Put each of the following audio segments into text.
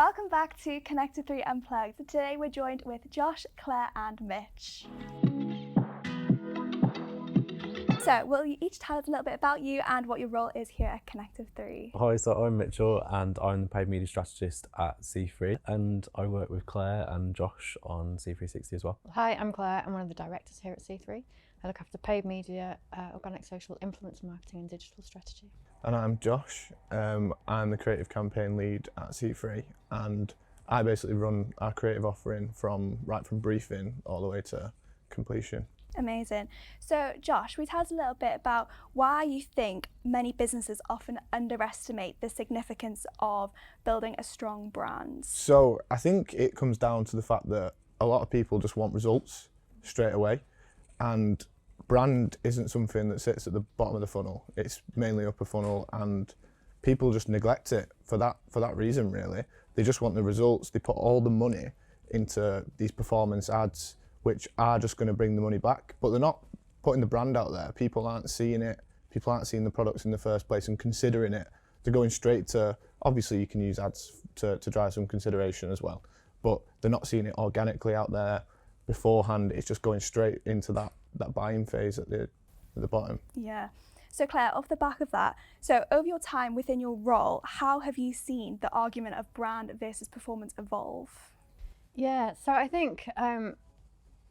Welcome back to Connected 3 Unplugged. Today we're joined with Josh, Claire and Mitch. So will you each tell us a little bit about you and what your role is here at Connected 3? Hi, so I'm Mitchell and I'm the paid media strategist at C3, and I work with Claire and Josh on C360 as well. Hi, I'm Claire. I'm one of the directors here at C3. I look after paid media, organic social, influencer marketing and digital strategy. And I'm Josh. I'm the creative campaign lead at C3, and I basically run our creative offering from briefing all the way to completion. Amazing. So Josh, will you tell us a little bit about why you think many businesses often underestimate the significance of building a strong brand? So I think it comes down to the fact that a lot of people just want results straight away, and brand isn't something that sits at the bottom of the funnel. It's mainly upper funnel, and people just neglect it for that reason, really. They just want the results. They put all the money into these performance ads, which are just going to bring the money back, but they're not putting the brand out there. People aren't seeing it. People aren't seeing the products in the first place and considering it. They're going straight to, obviously you can use ads to drive some consideration as well, but they're not seeing it organically out there beforehand. It's just going straight into that buying phase at the bottom. Yeah. So Claire, off the back of that, so over your time within your role, how have you seen the argument of brand versus performance evolve? Yeah, so I think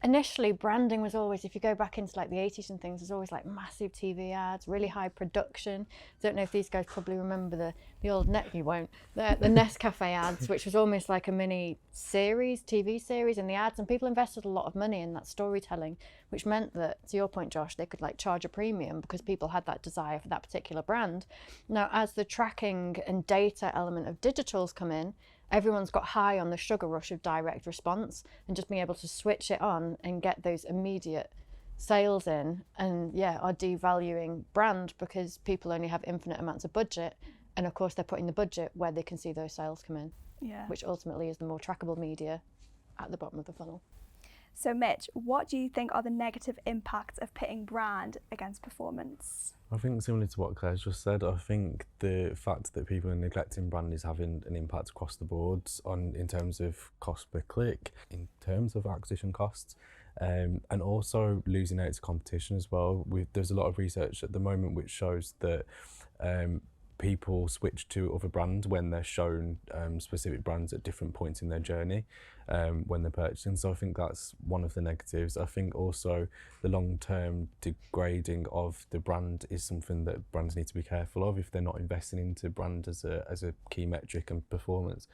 initially branding was always, if you go back into like the 80s and things, there's always like massive TV ads, really high production. Don't know if these guys probably remember the old you won't, the Nescafe ads, which was almost like a mini series, TV series in the ads, and people invested a lot of money in that storytelling, which meant that, to your point Josh, they could like charge a premium because people had that desire for that particular brand. Now as the tracking and data element of digital's come in, everyone's got high on the sugar rush of direct response and just being able to switch it on and get those immediate sales in, and are devaluing brand because people only have infinite amounts of budget, and of course they're putting the budget where they can see those sales come in, which ultimately is the more trackable media at the bottom of the funnel. So Mitch, what do you think are the negative impacts of pitting brand against performance? I think similar to what Claire's just said, I think the fact that people are neglecting brand is having an impact across the board in terms of cost per click, in terms of acquisition costs, and also losing out to competition as well. There's a lot of research at the moment which shows that people switch to other brands when they're shown specific brands at different points in their journey when they're purchasing. So I think that's one of the negatives. I think also the long-term degrading of the brand is something that brands need to be careful of. If they're not investing into brand as a key metric and performance,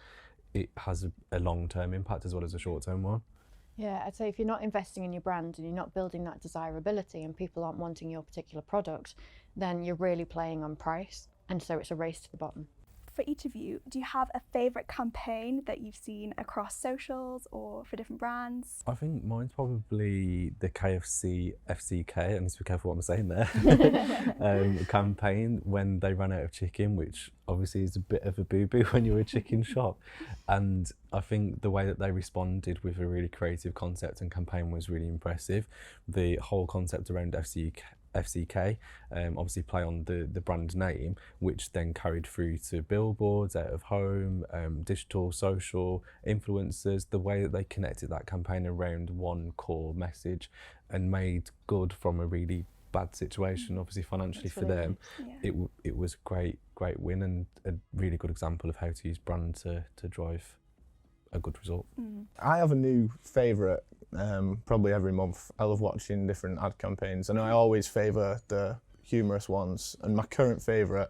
it has a long-term impact as well as a short-term one. Yeah, I'd say if you're not investing in your brand and you're not building that desirability and people aren't wanting your particular product, then you're really playing on price. And so it's a race to the bottom. For each of you, do you have a favourite campaign that you've seen across socials or for different brands? I think mine's probably the KFC FCK, I need to be careful what I'm saying there, campaign when they ran out of chicken, which obviously is a bit of a boo-boo when you're a chicken shop. And I think the way that they responded with a really creative concept and campaign was really impressive. The whole concept around FCK, obviously play on the brand name, which then carried through to billboards, out of home, digital, social, influencers. The way that they connected that campaign around one core message and made good from a really bad situation, obviously financially for them. It was a great win and a really good example of how to use brand to drive a good result. I have a new favourite probably every month. I love watching different ad campaigns, and I always favour the humorous ones, and my current favourite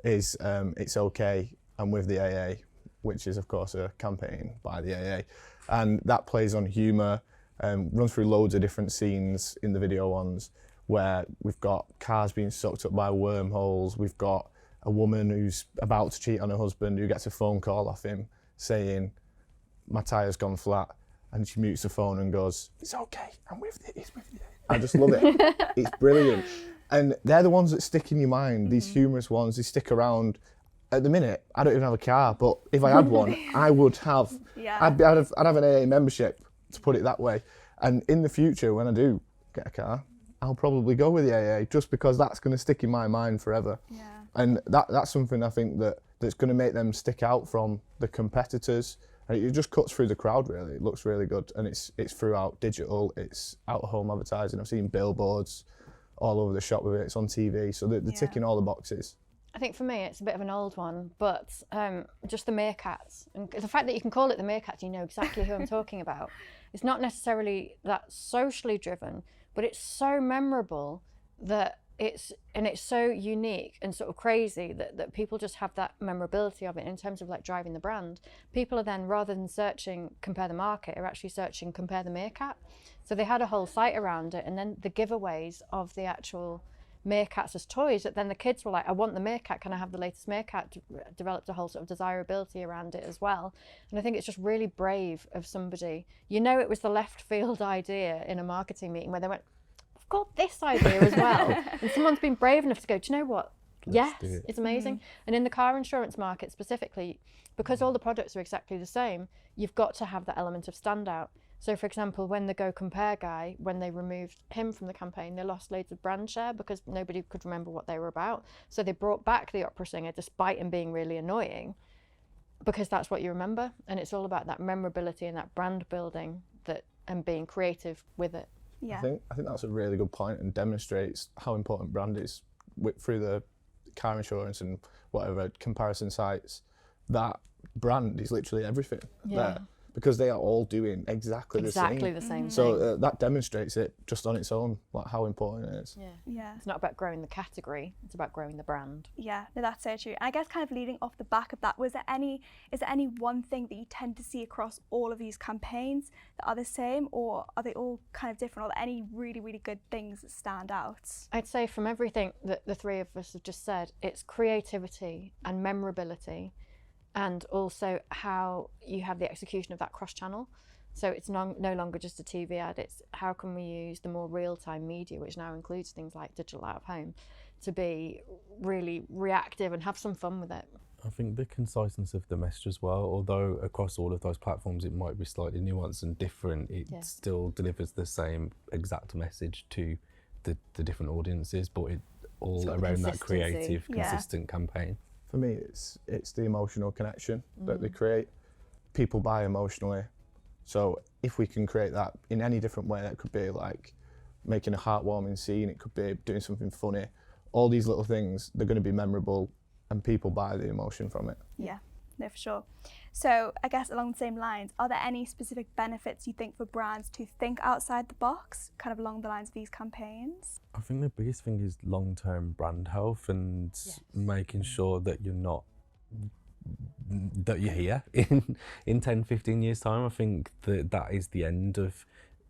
is It's Okay, I'm with the AA, which is of course a campaign by the AA, and that plays on humour, runs through loads of different scenes in the video ones where we've got cars being sucked up by wormholes, we've got a woman who's about to cheat on her husband who gets a phone call off him saying, my tyre's gone flat, and she mutes the phone and goes, it's okay, I'm with you, it's with you. I just love it. It's brilliant. And they're the ones that stick in your mind, these humorous ones, they stick around. At the minute, I don't even have a car, but if I had one, I would have, I'd have an AA membership, to put it that way. And in the future, when I do get a car, I'll probably go with the AA, just because that's going to stick in my mind forever. And that's something I think that that's going to make them stick out from the competitors. And it just cuts through the crowd, really. It looks really good, and it's throughout digital, it's out-of-home advertising. I've seen billboards all over the shop with it. It's on TV, so they're ticking all the boxes. I think for me it's a bit of an old one, but just the meerkats. And the fact that you can call it the meerkats, you know exactly who I'm talking about. It's not necessarily that socially driven, but it's so memorable that it's so unique and sort of crazy that people just have that memorability of it in terms of like driving the brand. People are then, rather than searching compare the market, are actually searching compare the meerkat. So they had a whole site around it, and then the giveaways of the actual meerkats as toys, that then the kids were like, I want the meerkat, can I have the latest meerkat? Developed a whole sort of desirability around it as well. And I think it's just really brave of somebody. You know, it was the left field idea in a marketing meeting where they went, I've got this idea as well. And someone's been brave enough to go, do you know what? Yes, it's amazing. And in the car insurance market specifically, because all the products are exactly the same, you've got to have that element of standout. So for example, when the Go Compare guy, when they removed him from the campaign, they lost loads of brand share because nobody could remember what they were about. So they brought back the opera singer despite him being really annoying, because that's what you remember. And it's all about that memorability and that brand building and being creative with it. Yeah. I think that's a really good point and demonstrates how important brand is through the car insurance and whatever comparison sites. That brand is literally everything there, because they are all doing exactly the same. So that demonstrates it just on its own, like how important it is. Yeah. It's not about growing the category, it's about growing the brand. Yeah, no, that's so true. And I guess kind of leading off the back of that, is there any one thing that you tend to see across all of these campaigns that are the same, or are they all kind of different? Are there any really, really good things that stand out? I'd say from everything that the three of us have just said, it's creativity and memorability, and also how you have the execution of that cross-channel. So it's no longer just a TV ad, it's how can we use the more real-time media, which now includes things like digital out-of-home, to be really reactive and have some fun with it. I think the conciseness of the message as well, although across all of those platforms it might be slightly nuanced and different, it still delivers the same exact message to the different audiences, but it all around that creative, consistent campaign. For me, it's the emotional connection that they create. People buy emotionally. So if we can create that in any different way, that could be like making a heartwarming scene, it could be doing something funny. All these little things, they're going to be memorable and people buy the emotion from it. Yeah, no, for sure. So I guess along the same lines, are there any specific benefits you think for brands to think outside the box, kind of along the lines of these campaigns? I think the biggest thing is long-term brand health and making sure that you're here in 10, 15 years time. I think that is the end of,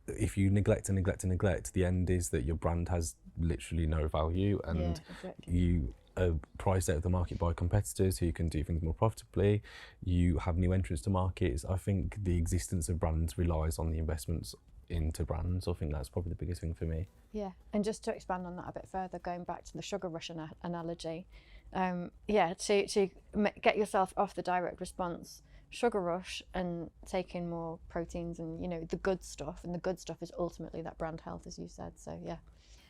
if you neglect, the end is that your brand has literally no value, and you are priced out of the market by competitors who can do things more profitably. You have new entrants to markets. I think the existence of brands relies on the investments into brands. I think that's probably the biggest thing for me. Yeah, and just to expand on that a bit further, going back to the sugar rush analogy, to get yourself off the direct response sugar rush and taking more proteins and, you know, the good stuff, and the good stuff is ultimately that brand health, as you said. So yeah.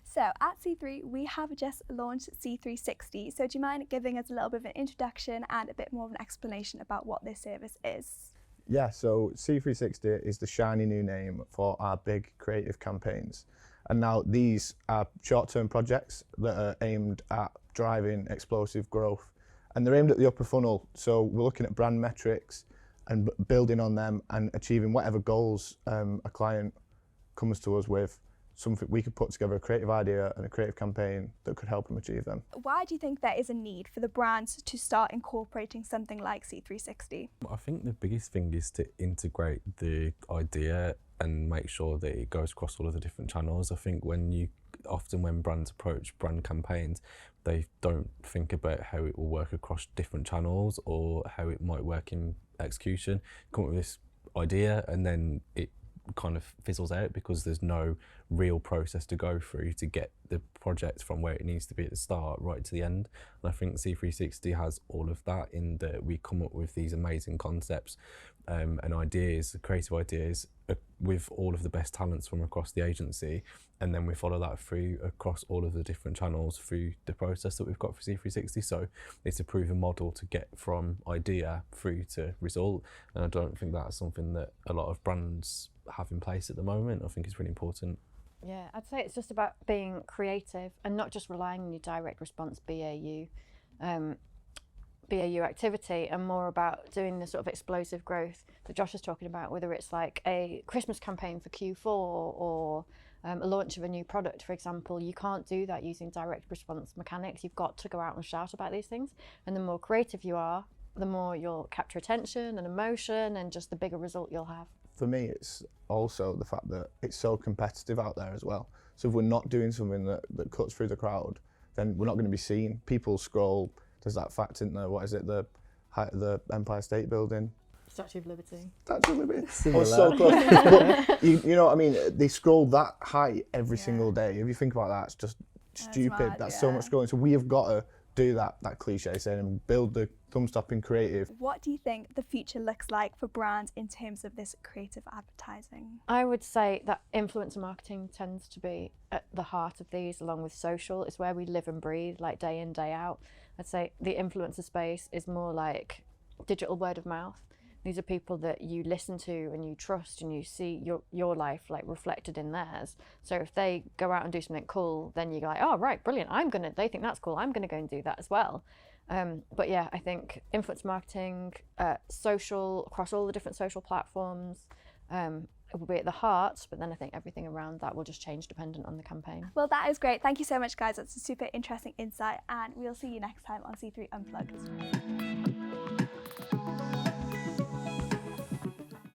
So at C3, we have just launched C360. So do you mind giving us a little bit of an introduction and a bit more of an explanation about what this service is? Yeah, so C360 is the shiny new name for our big creative campaigns. And now these are short-term projects that are aimed at driving explosive growth. And they're aimed at the upper funnel. So we're looking at brand metrics and building on them and achieving whatever goals a client comes to us with. Something we could put together, a creative idea and a creative campaign that could help them achieve them. Why do you think there is a need for the brands to start incorporating something like C360? I think the biggest thing is to integrate the idea and make sure that it goes across all of the different channels. I think when brands approach brand campaigns, they don't think about how it will work across different channels or how it might work in execution. Come up with this idea and then it kind of fizzles out because there's no real process to go through to get the project from where it needs to be at the start right to the end. And I think C360 has all of that, in that we come up with these amazing concepts and ideas, creative ideas with all of the best talents from across the agency, and then we follow that through across all of the different channels through the process that we've got for C360. So it's a proven model to get from idea through to result, and I don't think that's something that a lot of brands have in place at the moment. I think it's really important. Yeah, I'd say it's just about being creative and not just relying on your direct response BAU activity, and more about doing the sort of explosive growth that Josh is talking about, whether it's like a Christmas campaign for Q4 or a launch of a new product, for example. You can't do that using direct response mechanics. You've got to go out and shout about these things, and the more creative you are, the more you'll capture attention and emotion, and just the bigger result you'll have. For me, it's also the fact that it's so competitive out there as well. So if we're not doing something that cuts through the crowd, then we're not going to be seen. People scroll. There's that fact, isn't there? What is it? The Empire State Building. Statue of Liberty. Statue of Liberty. I was so close. But you know what I mean? They scroll that high every single day. If you think about that, it's just stupid. Mad, That's so much scrolling. So we have got to do that cliche saying and build the thumb-stopping creative. What do you think the future looks like for brands in terms of this creative advertising? I would say that influencer marketing tends to be at the heart of these, along with social. It's where we live and breathe, like day in, day out. I'd say the influencer space is more like digital word of mouth. These are people that you listen to and you trust, and you see your life like reflected in theirs. So if they go out and do something cool, then you're like, oh right, brilliant, they think that's cool, I'm gonna go and do that as well. But yeah, I think influence marketing, social, across all the different social platforms, it will be at the heart, but then I think everything around that will just change dependent on the campaign. Well, that is great. Thank you so much, guys. That's a super interesting insight, and we'll see you next time on C3 Unplugged.